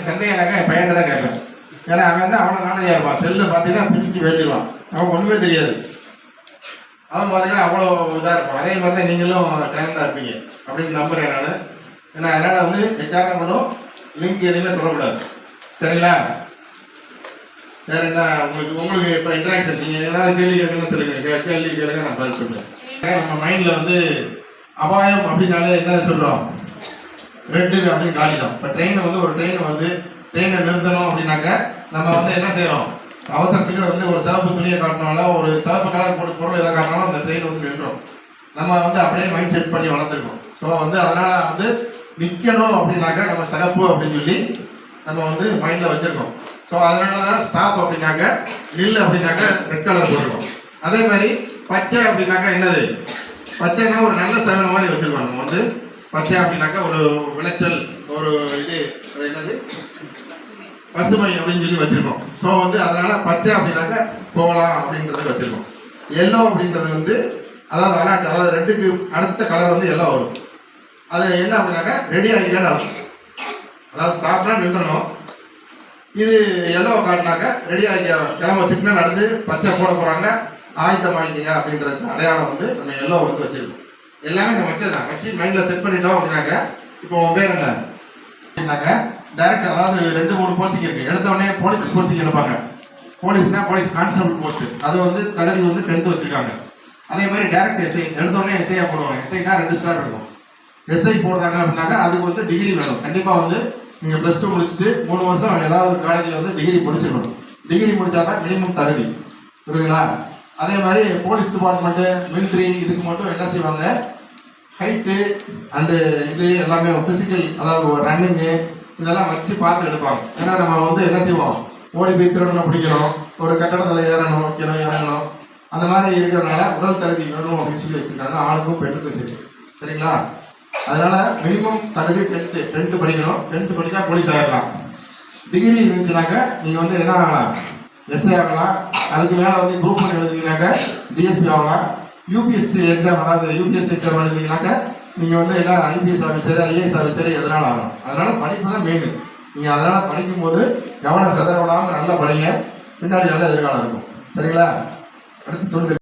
சந்தேகம்னாக்கா என் பையன் தான் கேட்பேன். ஏன்னா அவன் வந்து அவ்வளோ நாளையாக இருப்பான். செல்லில் பார்த்தீங்கன்னா பிரித்து வேண்டிடுவான். அவன் ஒன்றுமே தெரியாது. அவன் பார்த்தீங்கன்னா அவ்வளோ இதாக இருக்கும். அதே மாதிரி தான் நீங்களும் டேலண்டாக இருப்பீங்க அப்படின்னு நம்புகிறேன் நான். ஏன்னா அதனால் வந்து எக்காரணம் பண்ணும் லிங்க் எதுவுமே தொடரக்கூடாது. சரிங்களா? வேறு என்ன உங்களுக்கு இப்போ இன்ட்ராக்ஷன் நீங்கள் ஏதாவது கேள்வி கேட்கணும்னு சொல்லுங்கள். கேள்வி கேளுங்க, நான் பதில் சொல்கிறேன். நம்ம மைண்டில் வந்து அபாயம் அப்படின்னாலே என்ன சொல்கிறோம்? ரெட்டு அப்படின்னு காட்டிடும். இப்போ ட்ரெயினை வந்து ஒரு ட்ரெயினை நிறுத்தணும் அப்படின்னாக்க நம்ம வந்து என்ன செய்யறோம்? அவசரத்துக்கு வந்து ஒரு சிவப்பு துணியை காட்டினாலும் ஒரு சிவப்பு கலர் போட்டு பொருள் எதை காட்டினாலும் அந்த ட்ரெயின் வந்து நின்றோம். நம்ம வந்து அப்படியே மைண்ட் செட் பண்ணி வளர்த்துருக்கோம். ஸோ வந்து அதனால வந்து நிற்கணும் அப்படின்னாக்கா நம்ம சிகப்பு அப்படின்னு சொல்லி நம்ம வந்து மைண்டில் வச்சுருக்கோம். ஸோ அதனால தான் ஸ்டாப் அப்படின்னாக்க நில் அப்படின்னாக்க ரெட் கலர் போட்டுருக்கோம். அதே மாதிரி பச்சை அப்படின்னாக்கா என்னது? பச்சைன்னா ஒரு நல்ல சேவனை மாதிரி வச்சுருக்கோம். நம்ம வந்து பச்சை அப்படின்னாக்கா ஒரு விளைச்சல், ஒரு இது அது என்னது பசுமை அப்படின்னு சொல்லி வச்சுருக்கோம். ஸோ வந்து அதனால் பச்சை அப்படின்னாக்கா போகலாம் அப்படின்றத வச்சுருக்கோம். எல்லோ அப்படின்றது வந்து அதாவது அலர்ட், அதாவது ரெட்டுக்கு அடுத்த கலர் வந்து எல்லோ வரும். அது என்ன அப்படின்னாக்கா ரெடி ஆகிக்கலான்னு அர்த்தம். அதாவது ஸ்டாப்னா நின்றணும். இது எல்லோ காட்டினாக்கா ரெடி ஆகிக்க கிளம்ப சிக்னல் நடந்து பச்சை போட போகிறாங்க, ஆயத்தம் ஆகிக்கிங்க அப்படின்றதுக்கு அடையாளம் வந்து நம்ம எல்லோ வந்து வச்சுருக்கோம். எல்லாமே நம்ம வச்சதுதான் வச்சு மைண்டில் செட் பண்ணிட்டோம் அப்படின்னாக்க இப்போ உன் பேர் என்ன அப்படின்னாக்க டைரக்ட் அதாவது 2-3 போஸ்டிங் இருக்குது. எடுத்தவொடனே போலீஸ் போஸ்டிங் எடுப்பாங்க. போலீஸ்னா போலீஸ் கான்ஸ்டபிள் போஸ்ட், அது வந்து தகுதி வந்து 10th வச்சுருக்காங்க. அதே மாதிரி டைரக்ட் எஸ்ஐ எடுத்தோடனே எஸ்ஐயா போடுவாங்க. எஸ்ஐனா 2 ஸ்டார் இருக்கும். எஸ்ஐ போடுறாங்க அப்படின்னாக்கா அதுக்கு வந்து டிகிரி வேணும். கண்டிப்பாக வந்து நீங்கள் +2 முடிச்சுட்டு 3 வருஷம் ஏதாவது ஒரு காலேஜில் வந்து டிகிரி முடிச்சிடணும். டிகிரி முடித்தா தான் மினிமம் தகுதி. புரியுதுங்களா? அதே மாதிரி போலீஸ் டிபார்ட்மெண்ட்டு, மிலிட்ரி இதுக்கு மட்டும் என்ன செய்வாங்க? ஹைட்டு அண்டு இது எல்லாமே ஃபிசிக்கல், அதாவது ரன்னிங்கு இதெல்லாம் வச்சு பார்த்து எடுப்பாங்க. ஏன்னா நம்ம வந்து என்ன செய்வோம்? ஓடி போய் திருடனை பிடிக்கணும், ஒரு கட்டடத்தில் ஏறணும், கீழே இறங்கணும், அந்த மாதிரி இருக்கிறதுனால உடல் தகுதி வேணும் அப்படின்னு சொல்லி வச்சுருக்காங்க. ஆணுக்கும் பெண்ணுக்கும் சரி. சரிங்களா? அதனால் மினிமம் தகுதி 10th படிக்கணும். 10th படித்தா போலீஸ் ஆகிடலாம். டிகிரி இருந்துச்சுனாக்கா நீங்கள் வந்து என்ன ஆகலாம்? எஸ்ஐ ஆகலாம். அதுக்கு மேலே வந்து குரூப் 1 எழுதுனீங்கன்னாக்கா டிஎஸ்பி ஆகலாம். யூபிஎஸ்சி எக்ஸாம், அதாவது யூபிஎஸ்சி எக்ஸாம் எழுதுனீங்கன்னாக்கா நீங்கள் வந்து எல்லாம் ஐபிஎஸ் ஆஃபீஸர், ஐஏஎஸ் ஆஃபீஸர் எதனால் ஆகலாம். அதனால் படிப்பு தான் மெயின். நீங்கள் அதனால் படிக்கும்போது கவனம் சிதற விடாமல் நல்லா படிங்க. பின்னாடி நல்ல எதிர்காலம் இருக்கும். சரிங்களா? அடுத்து சொல்லுங்கள்.